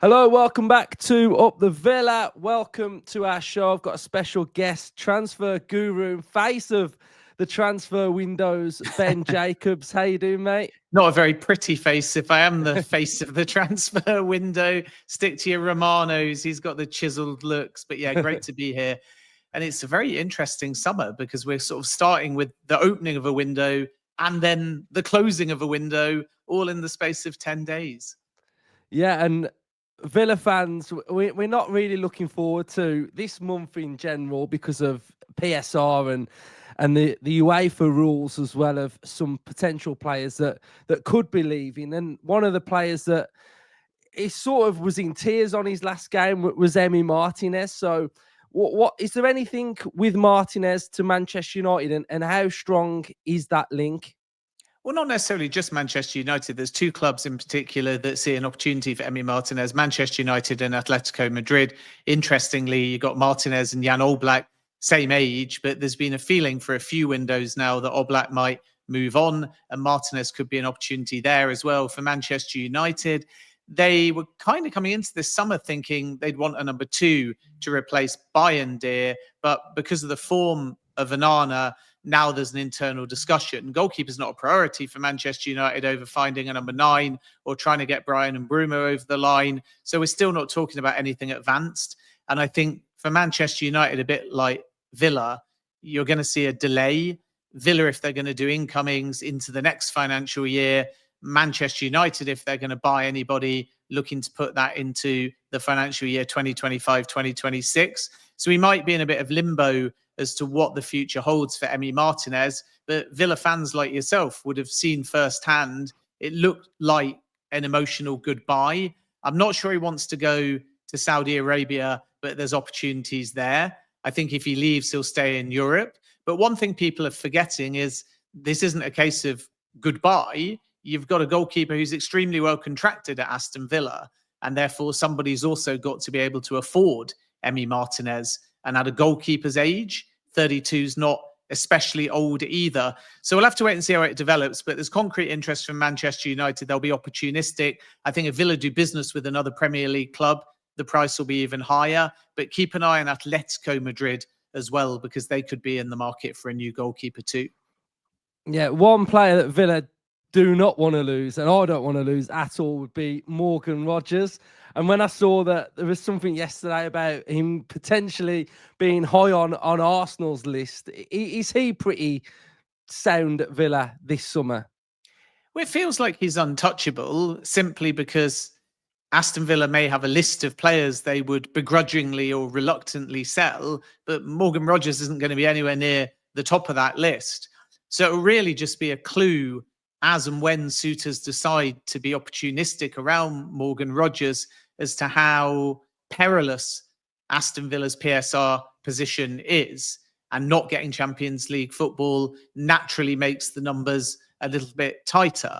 Hello, welcome back to Up the Villa. Welcome to our show. I've got a special guest, transfer guru, face of the transfer windows, Ben Jacobs. How you doing, mate? Not a very pretty face. If I am the face of the transfer window, stick to your Romanos. He's got the chiseled looks. But yeah, great to be here. And it's a very interesting summer because we're sort of starting with the opening of a window and then the closing of a window all in the space of 10 days. Yeah, and Villa fans, we're not really looking forward to this month in general because of PSR and the UEFA rules, as well of some potential players that could be leaving. And one of the players that he sort of was in tears on his last game was Emi Martinez. So what is there anything with Martinez to Manchester United, and how strong is that link? Well, not necessarily just Manchester United. There's two clubs in particular that see an opportunity for Emi Martinez, Manchester United and Atletico Madrid. Interestingly, you got Martinez and Jan Oblak, same age, but there's been a feeling for a few windows now that Oblak might move on and Martinez could be an opportunity there as well for Manchester United. They were kind of coming into this summer thinking they'd want a number two to replace Bayern, but because of the form of Onana, now there's an internal discussion. Goalkeeper's not a priority for Manchester United over finding a number 9 or trying to get Brian and Bruno over the line. So we're still not talking about anything advanced. And I think for Manchester United, a bit like Villa, you're going to see a delay. Villa, if they're going to do incomings into the next financial year, Manchester United, if they're going to buy anybody, looking to put that into the financial year 2025, 2026. So we might be in a bit of limbo as to what the future holds for Emi Martinez. But Villa fans like yourself would have seen firsthand, it looked like an emotional goodbye. I'm not sure he wants to go to Saudi Arabia, but there's opportunities there. I think if he leaves, he'll stay in Europe. But one thing people are forgetting is this isn't a case of goodbye. You've got a goalkeeper who's extremely well contracted at Aston Villa, and therefore somebody's also got to be able to afford Emi Martinez. And at a goalkeeper's age, 32 is not especially old either. So we'll have to wait and see how it develops. But there's concrete interest from Manchester United. They'll be opportunistic. I think if Villa do business with another Premier League club, the price will be even higher. But keep an eye on Atletico Madrid as well, because they could be in the market for a new goalkeeper too. Yeah, one player that Villa do not want to lose, and I don't want to lose at all, would be Morgan Rogers. And when I saw that there was something yesterday about him potentially being high on Arsenal's list, is he pretty sound at Villa this summer? Well, it feels like he's untouchable simply because Aston Villa may have a list of players they would begrudgingly or reluctantly sell, but Morgan Rogers isn't going to be anywhere near the top of that list. So it will really just be a clue as and when Suitors decide to be opportunistic around Morgan Rogers as to how perilous Aston Villa's PSR position is. And not getting Champions League football naturally makes the numbers a little bit tighter.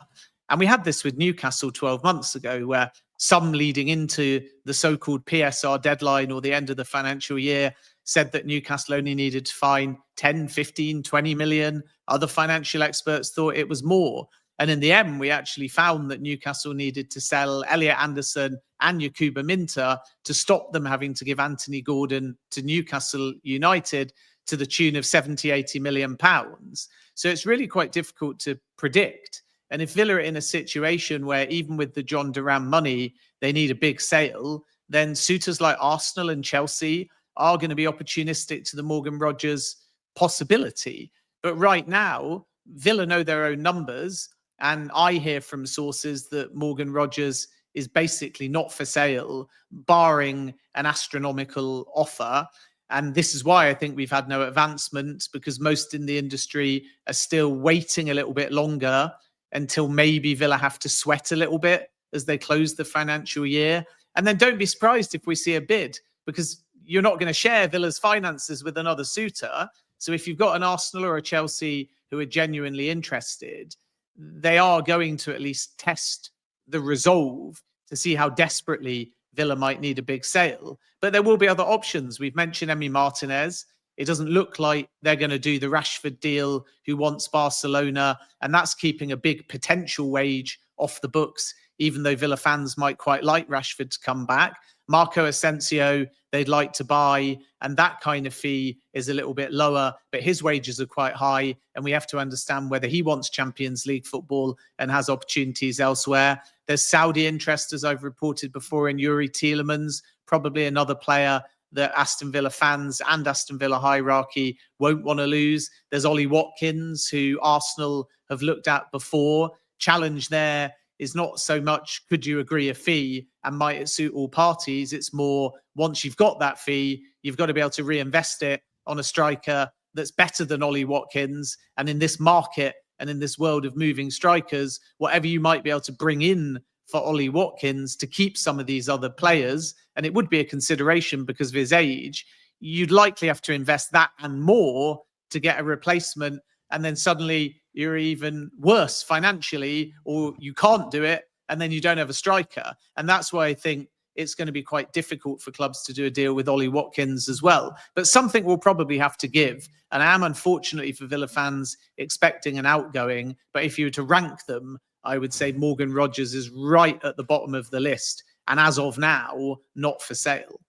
And we had this with Newcastle 12 months ago, where some leading into the so-called PSR deadline or the end of the financial year said that Newcastle only needed to find 10, 15, 20 million. Other financial experts thought it was more. And in the end, we actually found that Newcastle needed to sell Elliot Anderson and Yakuba Minter to stop them having to give Anthony Gordon to Newcastle United to the tune of 70, 80 million pounds. So it's really quite difficult to predict. And if Villa are in a situation where even with the John Duran money, they need a big sale, then suitors like Arsenal and Chelsea are going to be opportunistic to the Morgan Rogers possibility. But right now, Villa know their own numbers. And I hear from sources that Morgan Rogers is basically not for sale, barring an astronomical offer. And this is why I think we've had no advancement, because most in the industry are still waiting a little bit longer until maybe Villa have to sweat a little bit as they close the financial year. And then don't be surprised if we see a bid, because you're not going to share Villa's finances with another suitor. So if you've got an Arsenal or a Chelsea who are genuinely interested, they are going to at least test the resolve to see how desperately Villa might need a big sale. But there will be other options. We've mentioned Emi Martinez. It doesn't look like they're going to do the Rashford deal, who wants Barcelona, and that's keeping a big potential wage off the books, even though Villa fans might quite like Rashford to come back. Marco Asensio, they'd like to buy, and that kind of fee is a little bit lower, but his wages are quite high, and we have to understand whether he wants Champions League football and has opportunities elsewhere. There's Saudi interest, as I've reported before, in Youri Tielemans, probably another player that Aston Villa fans and Aston Villa hierarchy won't want to lose. There's Ollie Watkins, who Arsenal have looked at before. Challenge there is not so much, could you agree a fee and might it suit all parties? It's more, once you've got that fee, you've got to be able to reinvest it on a striker that's better than Ollie Watkins. And in this market and in this world of moving strikers, whatever you might be able to bring in for Ollie Watkins to keep some of these other players, and it would be a consideration because of his age, you'd likely have to invest that and more to get a replacement. And then suddenly you're even worse financially, or you can't do it, and then you don't have a striker. And that's why I think it's going to be quite difficult for clubs to do a deal with Ollie Watkins as well. But something will probably have to give. And I am, unfortunately for Villa fans, expecting an outgoing. But if you were to rank them, I would say Morgan Rogers is right at the bottom of the list. And as of now, not for sale.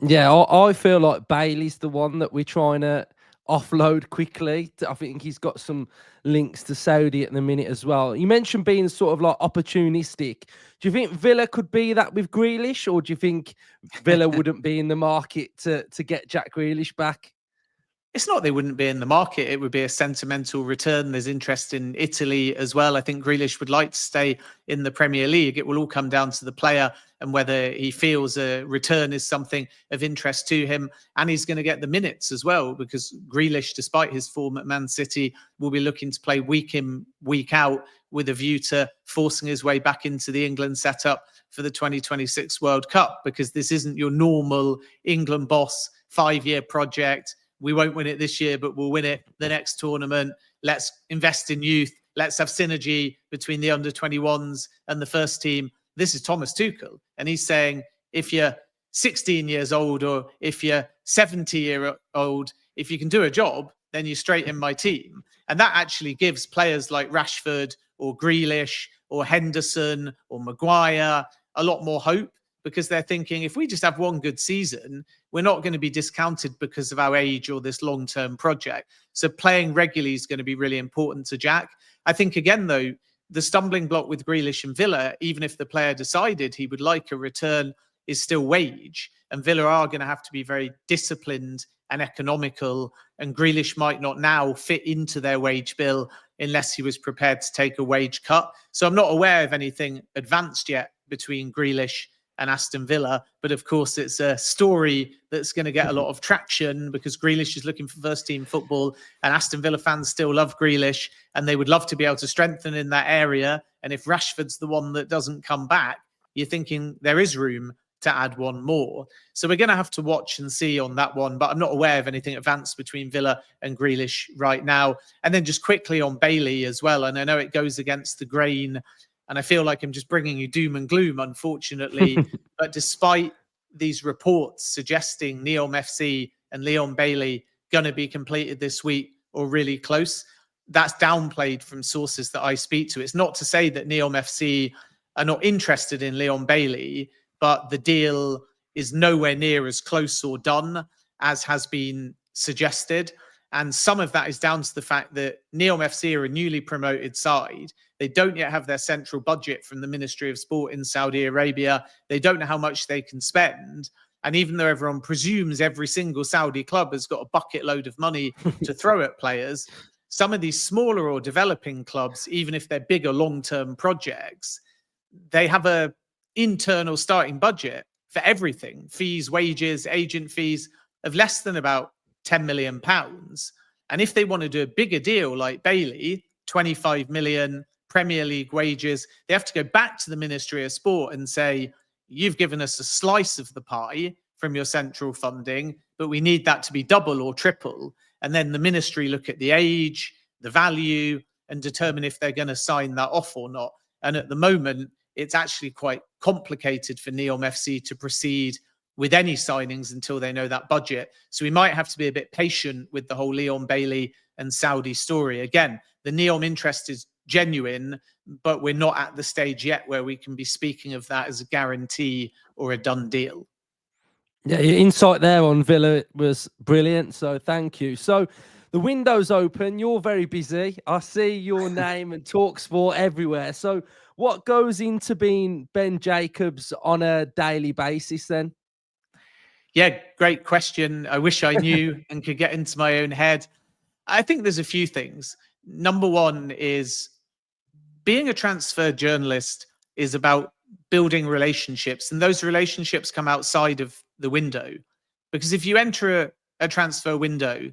Yeah, I feel like Bailey's the one that we're trying to offload quickly. I think he's got some links to Saudi at the minute as well. You mentioned being sort of like opportunistic. Do you think Villa could be that with Grealish, or do you think Villa wouldn't be in the market to get Jack Grealish back? It's not they wouldn't be in the market. It would be a sentimental return. There's interest in Italy as well. I think Grealish would like to stay in the Premier League. It will all come down to the player and whether he feels a return is something of interest to him. And he's going to get the minutes as well, because Grealish, despite his form at Man City, will be looking to play week in, week out with a view to forcing his way back into the England setup for the 2026 World Cup, because this isn't your normal England boss 5-year project. We won't win it this year, but we'll win it the next tournament. Let's invest in youth. Let's have synergy between the under-21s and the first team. This is Thomas Tuchel. And he's saying, if you're 16 years old or if you're 70-year-old, if you can do a job, then you're straight in my team. And that actually gives players like Rashford or Grealish or Henderson or Maguire a lot more hope, because they're thinking, if we just have one good season, we're not going to be discounted because of our age or this long-term project. So playing regularly is going to be really important to Jack. I think, again, though, the stumbling block with Grealish and Villa, even if the player decided he would like a return, is still wage. And Villa are going to have to be very disciplined and economical. And Grealish might not now fit into their wage bill unless he was prepared to take a wage cut. So I'm not aware of anything advanced yet between Grealish and Aston Villa. But of course, it's a story that's going to get a lot of traction because Grealish is looking for first team football, and Aston Villa fans still love Grealish and they would love to be able to strengthen in that area. And if Rashford's the one that doesn't come back, you're thinking there is room to add one more. So we're going to have to watch and see on that one, but I'm not aware of anything advanced between Villa and Grealish right now. And then just quickly on Bailey as well. And I know it goes against the grain, and I feel like I'm just bringing you doom and gloom, unfortunately. But despite these reports suggesting Neom FC and Leon Bailey going to be completed this week or really close, that's downplayed from sources that I speak to. It's not to say that Neom FC are not interested in Leon Bailey, but the deal is nowhere near as close or done as has been suggested. And some of that is down to the fact that Neom FC are a newly promoted side. They don't yet have their central budget from the Ministry of Sport in Saudi Arabia. They don't know how much they can spend. And even though everyone presumes every single Saudi club has got a bucket load of money to throw at players, some of these smaller or developing clubs, even if they're bigger long-term projects, they have a internal starting budget for everything, fees, wages, agent fees, of less than about £10 million. And if they want to do a bigger deal like Bailey, 25 million, Premier League wages, they have to go back to the Ministry of Sport and say, you've given us a slice of the pie from your central funding, but we need that to be double or triple. And then the ministry look at the age, the value, and determine if they're going to sign that off or not. And at the moment, it's actually quite complicated for Neom FC to proceed with any signings until they know that budget. So we might have to be a bit patient with the whole Leon Bailey and Saudi story. Again, the Neom interest is genuine, but we're not at the stage yet where we can be speaking of that as a guarantee or a done deal. Yeah, your insight there on Villa was brilliant. So thank you. So the window's open. You're very busy. I see your name and TalkSport everywhere. So what goes into being Ben Jacobs on a daily basis then? Yeah, great question. I wish I knew and could get into my own head. I think there's a few things. Number one is being a transfer journalist is about building relationships, and those relationships come outside of the window. Because if you enter a transfer window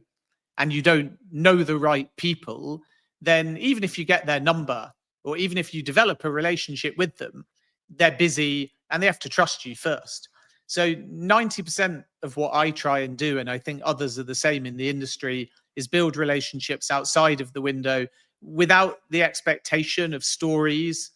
and you don't know the right people, then even if you get their number or even if you develop a relationship with them, they're busy and they have to trust you first. So 90% of what I try and do, and I think others are the same in the industry, is build relationships outside of the window without the expectation of stories.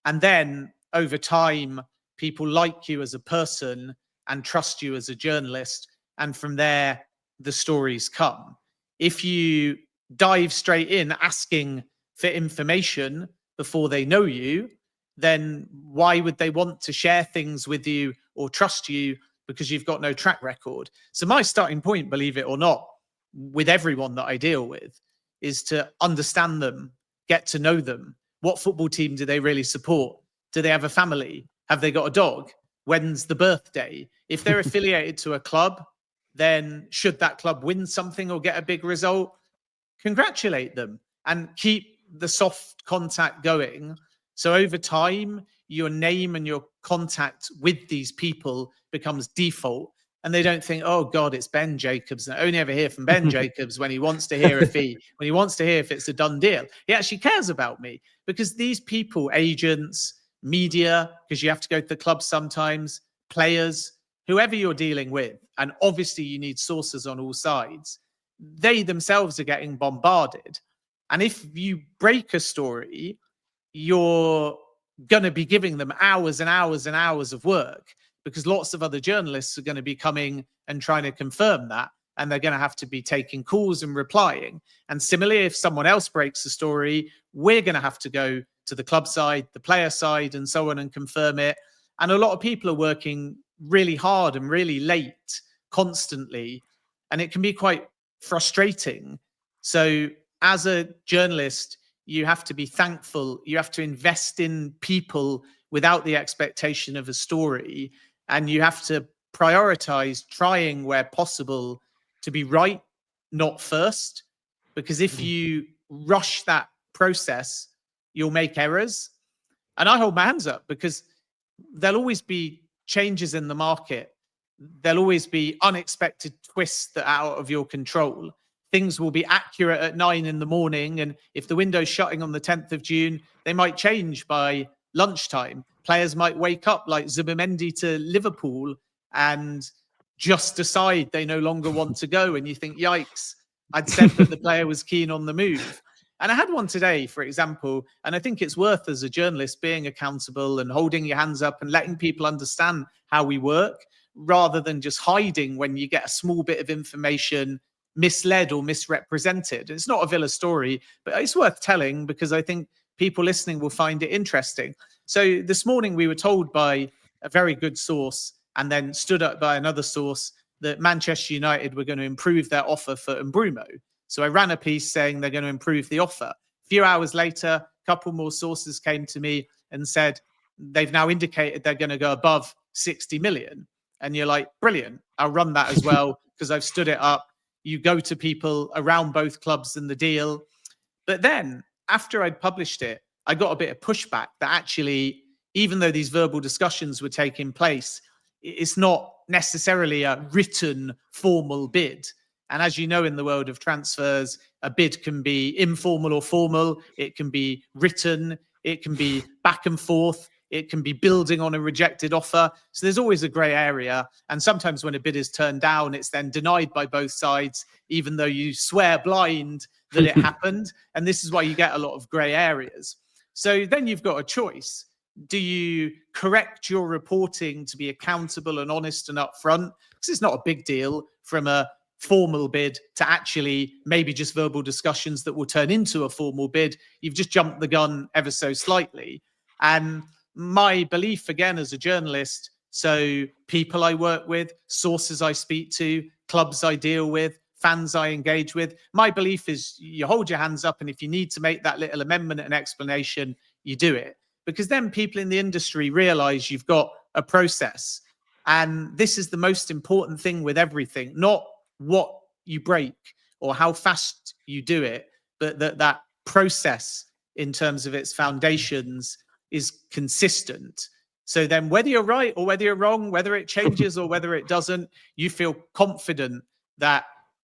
And then over time, people like you as a person and trust you as a journalist. And from there, the stories come. If you dive straight in asking for information before they know you, then why would they want to share things with you or trust you because you've got no track record? So my starting point, believe it or not, with everyone that I deal with is to understand them, get to know them. What football team do they really support? Do they have a family? Have they got a dog? When's the birthday? If they're affiliated to a club, then should that club win something or get a big result, congratulate them and keep the soft contact going. So over time, your name and your contact with these people becomes default. And they don't think, oh God, it's Ben Jacobs. And I only ever hear from Ben Jacobs when he wants to hear a fee, when he wants to hear if it's a done deal. He actually cares about me because these people, agents, media, because you have to go to the club sometimes, players, whoever you're dealing with, and obviously you need sources on all sides, they themselves are getting bombarded. And if you break a story, you're going to be giving them hours and hours and hours of work because lots of other journalists are going to be coming and trying to confirm that. And they're going to have to be taking calls and replying. And similarly, if someone else breaks the story, we're going to have to go to the club side, the player side, and so on and confirm it. And a lot of people are working really hard and really late constantly. And it can be quite frustrating. So as a journalist, you have to be thankful. You have to invest in people without the expectation of a story. And you have to prioritize trying where possible to be right, not first. Because if you rush that process, you'll make errors. And I hold my hands up because there'll always be changes in the market. There'll always be unexpected twists that are out of your control. Things will be accurate at 9 a.m. And if the window's shutting on the 10th of June, they might change by lunchtime. Players might wake up like Zubimendi to Liverpool and just decide they no longer want to go. And you think, yikes, I'd said that the player was keen on the move. And I had one today, for example, and I think it's worth as a journalist being accountable and holding your hands up and letting people understand how we work rather than just hiding when you get a small bit of information misled or misrepresented. It's not a Villa story, but it's worth telling because I think people listening will find it interesting. So this morning we were told by a very good source and then stood up by another source that Manchester United were going to improve their offer for Mbrumo. So I ran a piece saying they're going to improve the offer. A few hours later, a couple more sources came to me and said they've now indicated they're going to go above 60 million. And you're like, brilliant. I'll run that as well because I've stood it up. You go to people around both clubs and the deal. But then after I'd published it, I got a bit of pushback that actually, even though these verbal discussions were taking place, it's not necessarily a written formal bid. And as you know, in the world of transfers, a bid can be informal or formal. It can be written. It can be back and forth. It can be building on a rejected offer. So there's always a grey area. And sometimes when a bid is turned down, it's then denied by both sides, even though you swear blind that it happened. And this is why you get a lot of grey areas. So then you've got a choice. Do you correct your reporting to be accountable and honest and upfront? Because it's not a big deal from a formal bid to actually maybe just verbal discussions that will turn into a formal bid. You've just jumped the gun ever so slightly. And my belief, again, as a journalist, so people I work with, sources I speak to, clubs I deal with, fans I engage with, my belief is you hold your hands up, and if you need to make that little amendment and explanation, you do it. Because then people in the industry realize you've got a process. And this is the most important thing with everything, not what you break or how fast you do it, but that process in terms of its foundations is consistent. So then whether you're right or whether you're wrong, whether it changes or whether it doesn't, you feel confident that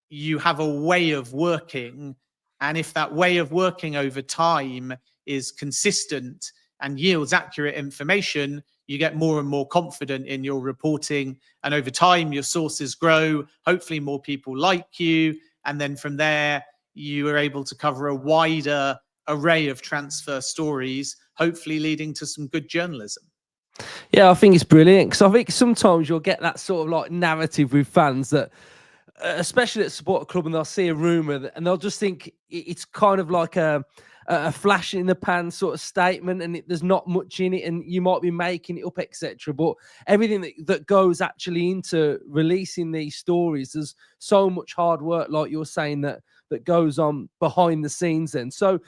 you have a way of working. And if that way of working over time is consistent and yields accurate information, you get more and more confident in your reporting. And over time, your sources grow. Hopefully more people like you. And then from there, you are able to cover a wider array of transfer stories, hopefully leading to some good journalism. Yeah, I think it's brilliant, because I think sometimes you'll get that sort of like narrative with fans that, especially at support club, and they'll see a rumor and they'll just think it's kind of like a flash in the pan sort of statement, and there's not much in it, and you might be making it up, etc. But everything that goes actually into releasing these stories, there's so much hard work, like you're saying, that goes on behind the scenes. Then, so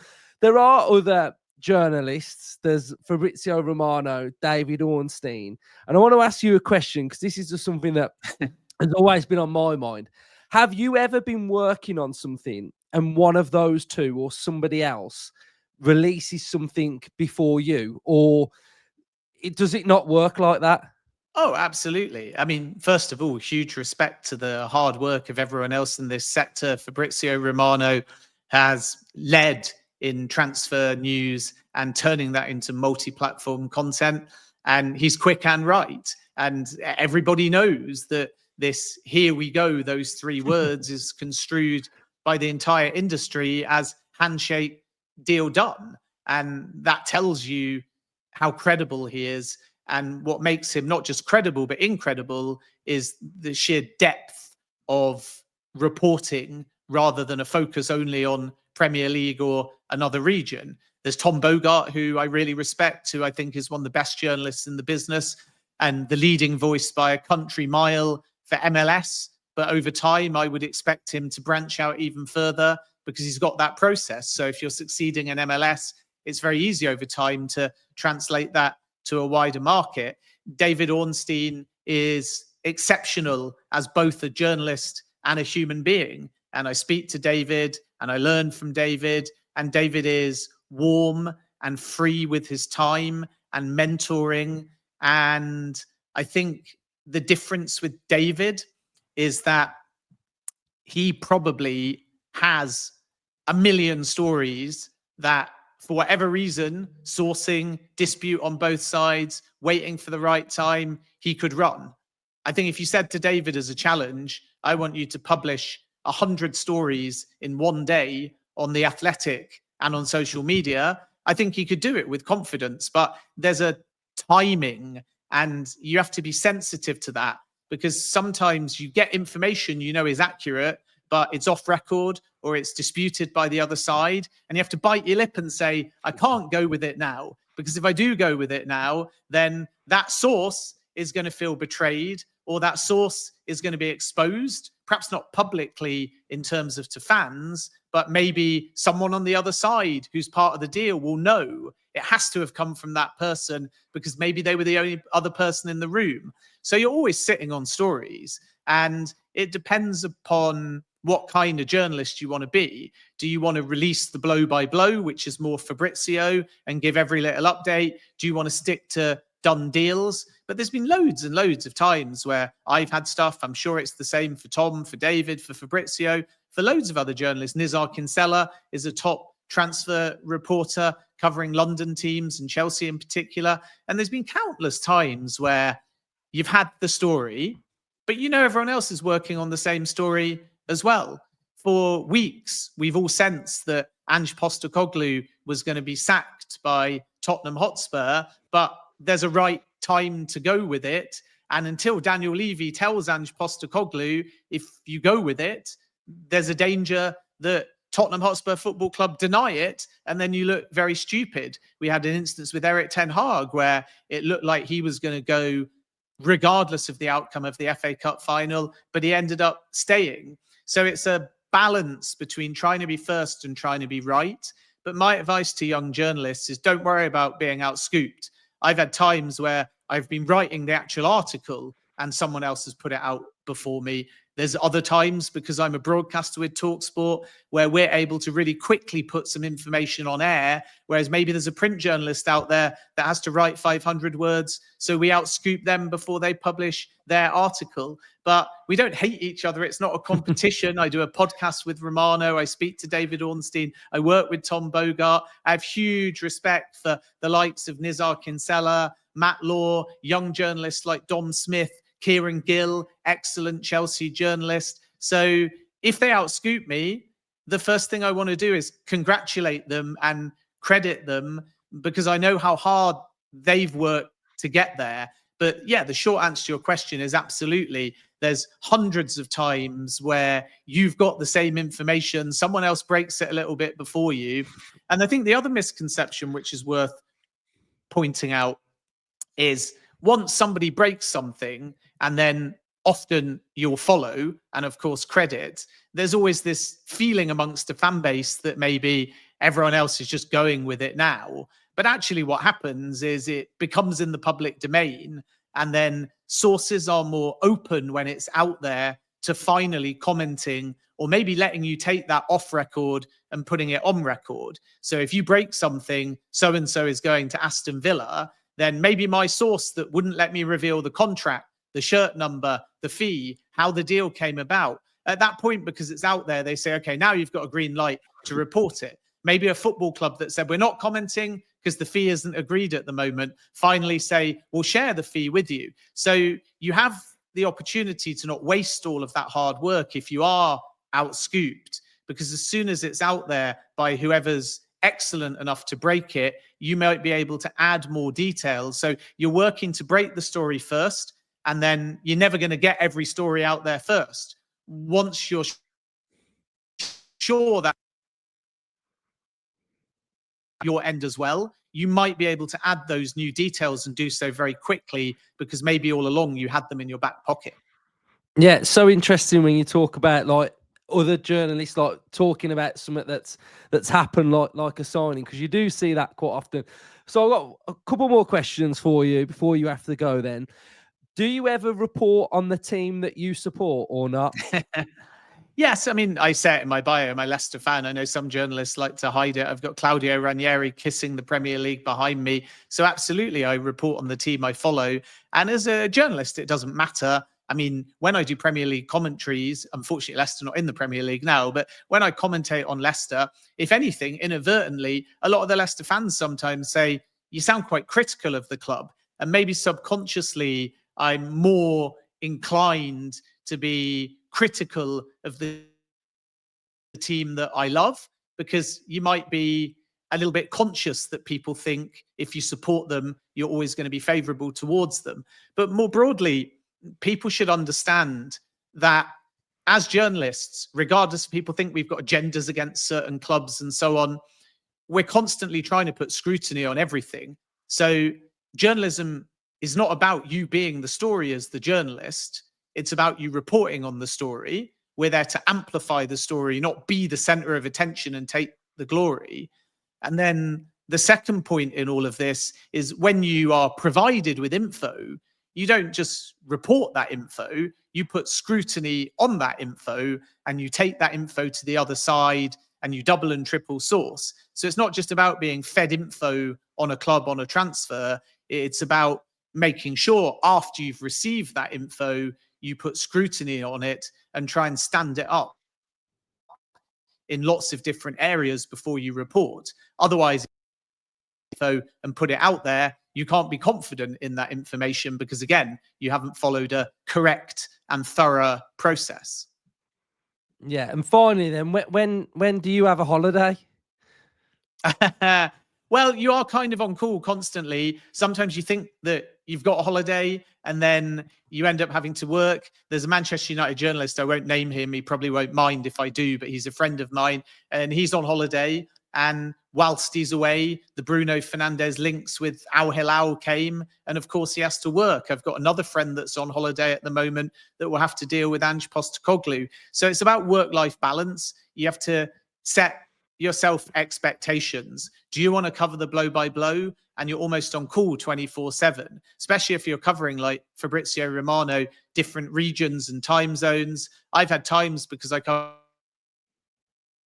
there are other journalists. There's Fabrizio Romano, David Ornstein, and I want to ask you a question, because this is just something that has always been on my mind. Have you ever been working on something and one of those two or somebody else releases something before you, or does it not work like that? Oh, absolutely. I mean, first of all, huge respect to the hard work of everyone else in this sector. Fabrizio Romano has led in transfer news and turning that into multi-platform content. And he's quick and right. And everybody knows that this "here we go," those three words, is construed by the entire industry as handshake, deal done. And that tells you how credible he is. And what makes him not just credible, but incredible, is the sheer depth of reporting rather than a focus only on Premier League or another region. There's Tom Bogart, who I really respect, who I think is one of the best journalists in the business and the leading voice by a country mile for MLS. But over time, I would expect him to branch out even further, because he's got that process. So if you're succeeding in MLS, it's very easy over time to translate that to a wider market. David Ornstein is exceptional as both a journalist and a human being. And I speak to David and I learn from David. And David is warm and free with his time and mentoring. And I think the difference with David is that he probably has a million stories that, for whatever reason, sourcing, dispute on both sides, waiting for the right time, he could run. I think if you said to David as a challenge, I want you to publish 100 stories in one day on The Athletic and on social media, I think he could do it with confidence. But there's a timing, and you have to be sensitive to that, because sometimes you get information you know is accurate, but it's off record or it's disputed by the other side. And you have to bite your lip and say, I can't go with it now, because if I do go with it now, then that source is going to feel betrayed, or that source is going to be exposed, perhaps not publicly in terms of to fans, but maybe someone on the other side who's part of the deal will know it has to have come from that person because maybe they were the only other person in the room. So you're always sitting on stories, and it depends upon what kind of journalist you want to be. Do you want to release the blow by blow, which is more Fabrizio, and give every little update? Do you want to stick to done deals? But there's been loads and loads of times where I've had stuff. I'm sure it's the same for Tom, for David, for Fabrizio, for loads of other journalists. Nizar Kinsella is a top transfer reporter covering London teams and Chelsea in particular. And there's been countless times where you've had the story, but you know everyone else is working on the same story as well. For weeks, we've all sensed that Ange Postecoglou was going to be sacked by Tottenham Hotspur, but there's a right time to go with it. And until Daniel Levy tells Ange Postecoglou, if you go with it, there's a danger that Tottenham Hotspur Football Club deny it, and then you look very stupid. We had an instance with Eric Ten Hag where it looked like he was going to go regardless of the outcome of the FA Cup final, but he ended up staying. So it's a balance between trying to be first and trying to be right. But my advice to young journalists is don't worry about being outscooped. I've had times where I've been writing the actual article and someone else has put it out before me. There's other times, because I'm a broadcaster with TalkSport, where we're able to really quickly put some information on air, whereas maybe there's a print journalist out there that has to write 500 words, so we outscoop them before they publish their article. But we don't hate each other. It's not a competition. I do a podcast with Romano. I speak to David Ornstein. I work with Tom Bogart. I have huge respect for the likes of Nizar Kinsella, Matt Law, young journalists like Dom Smith, Kieran Gill, excellent Chelsea journalist. So if they outscoop me, the first thing I want to do is congratulate them and credit them, because I know how hard they've worked to get there. But yeah, the short answer to your question is absolutely. There's hundreds of times where you've got the same information, someone else breaks it a little bit before you. And I think the other misconception, which is worth pointing out, is once somebody breaks something, and then often you'll follow and of course credit, there's always this feeling amongst the fan base that maybe everyone else is just going with it now. But actually what happens is it becomes in the public domain, and then sources are more open when it's out there to finally commenting, or maybe letting you take that off record and putting it on record. So if you break something, so-and-so is going to Aston Villa, then maybe my source that wouldn't let me reveal the contract, the shirt number, the fee, how the deal came about, at that point, because it's out there, they say, okay, now you've got a green light to report it. Maybe a football club that said, we're not commenting because the fee isn't agreed at the moment, finally say, we'll share the fee with you. So you have the opportunity to not waste all of that hard work if you are outscooped, because as soon as it's out there by whoever's excellent enough to break it, you might be able to add more details. So you're working to break the story first, and then you're never going to get every story out there first. Once you're sure that your end as well, you might be able to add those new details and do so very quickly, because maybe all along you had them in your back pocket. Yeah, it's so interesting when you talk about like other journalists like talking about something that's happened like a signing, because you do see that quite often. So I've got a couple more questions for you before you have to go then. Do you ever report on the team that you support or not? Yes, I mean, I say it in my bio, I'm a Leicester fan. I know some journalists like to hide it. I've got Claudio Ranieri kissing the Premier League behind me. So absolutely, I report on the team I follow. And as a journalist, it doesn't matter. I mean, when I do Premier League commentaries, unfortunately, Leicester not in the Premier League now, but when I commentate on Leicester, if anything, inadvertently, a lot of the Leicester fans sometimes say, you sound quite critical of the club. And maybe subconsciously, I'm more inclined to be critical of the team that I love, because you might be a little bit conscious that people think if you support them, you're always going to be favorable towards them. But more broadly, people should understand that as journalists, regardless if people think we've got agendas against certain clubs and so on, we're constantly trying to put scrutiny on everything. So journalism is not about you being the story as the journalist. It's about you reporting on the story. We're there to amplify the story, not be the center of attention and take the glory. And then the second point in all of this is when you are provided with info, you don't just report that info, you put scrutiny on that info, and you take that info to the other side and you double and triple source. So it's not just about being fed info on a club, on a transfer. It's about making sure after you've received that info, you put scrutiny on it and try and stand it up in lots of different areas before you report. Otherwise, info and put it out there, you can't be confident in that information because, again, you haven't followed a correct and thorough process. Yeah, and finally, then, when do you have a holiday? Well, you are kind of on call constantly. Sometimes you think that you've got a holiday and then you end up having to work. There's a Manchester United journalist, I won't name him, he probably won't mind if I do, but he's a friend of mine, and he's on holiday. And whilst he's away, the Bruno Fernandes links with Al Hilal came. And of course, he has to work. I've got another friend that's on holiday at the moment that will have to deal with Ange Postecoglou. So it's about work-life balance. You have to set yourself expectations. Do you want to cover the blow by blow and you're almost on call 24/7, especially if you're covering like Fabrizio Romano, different regions and time zones? I've had times, because I cover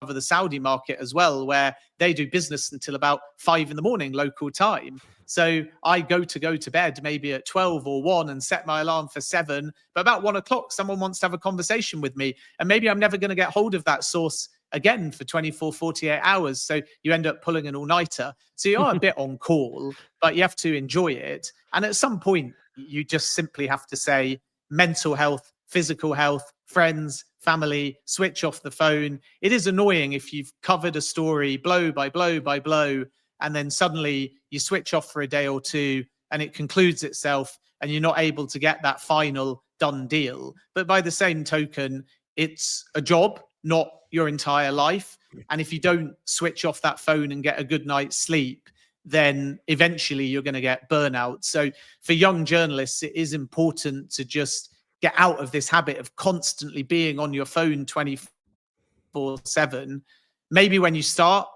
the Saudi market as well, where they do business until about 5 a.m. local time. So I go to bed maybe at 12 or 1 and set my alarm for 7. But about 1 o'clock, someone wants to have a conversation with me. And maybe I'm never going to get hold of that source again for 24, 48 hours. So you end up pulling an all-nighter. So you are a bit on call, but you have to enjoy it. And at some point, you just simply have to say mental health, physical health, friends, family, switch off the phone. It is annoying if you've covered a story blow by blow by blow, and then suddenly you switch off for a day or two and it concludes itself and you're not able to get that final done deal. But by the same token, it's a job, not your entire life. And if you don't switch off that phone and get a good night's sleep, then eventually you're going to get burnout. So for young journalists, it is important to just get out of this habit of constantly being on your phone 24/7. Maybe when you start,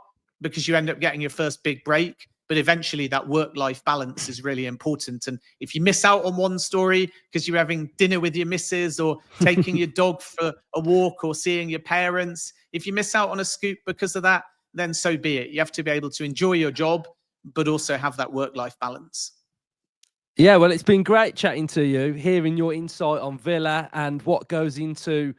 because you end up getting your first big break, but eventually that work-life balance is really important. And if you miss out on one story because you're having dinner with your missus or taking your dog for a walk or seeing your parents, if you miss out on a scoop because of that, then so be it. You have to be able to enjoy your job, but also have that work-life balance. Yeah, well, it's been great chatting to you, hearing your insight on Villa and what goes into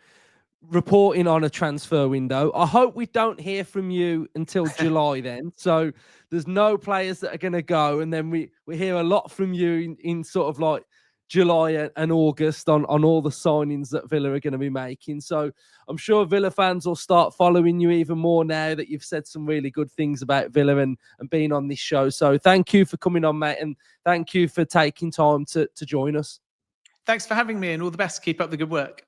reporting on a transfer window. I hope we don't hear from you until July then. So there's no players that are going to go. And then we hear a lot from you in sort of like July and August on all the signings that Villa are going to be making. So I'm sure Villa fans will start following you even more now that you've said some really good things about Villa and being on this show. So thank you for coming on, mate. And thank you for taking time to join us. Thanks for having me, and all the best. Keep up the good work.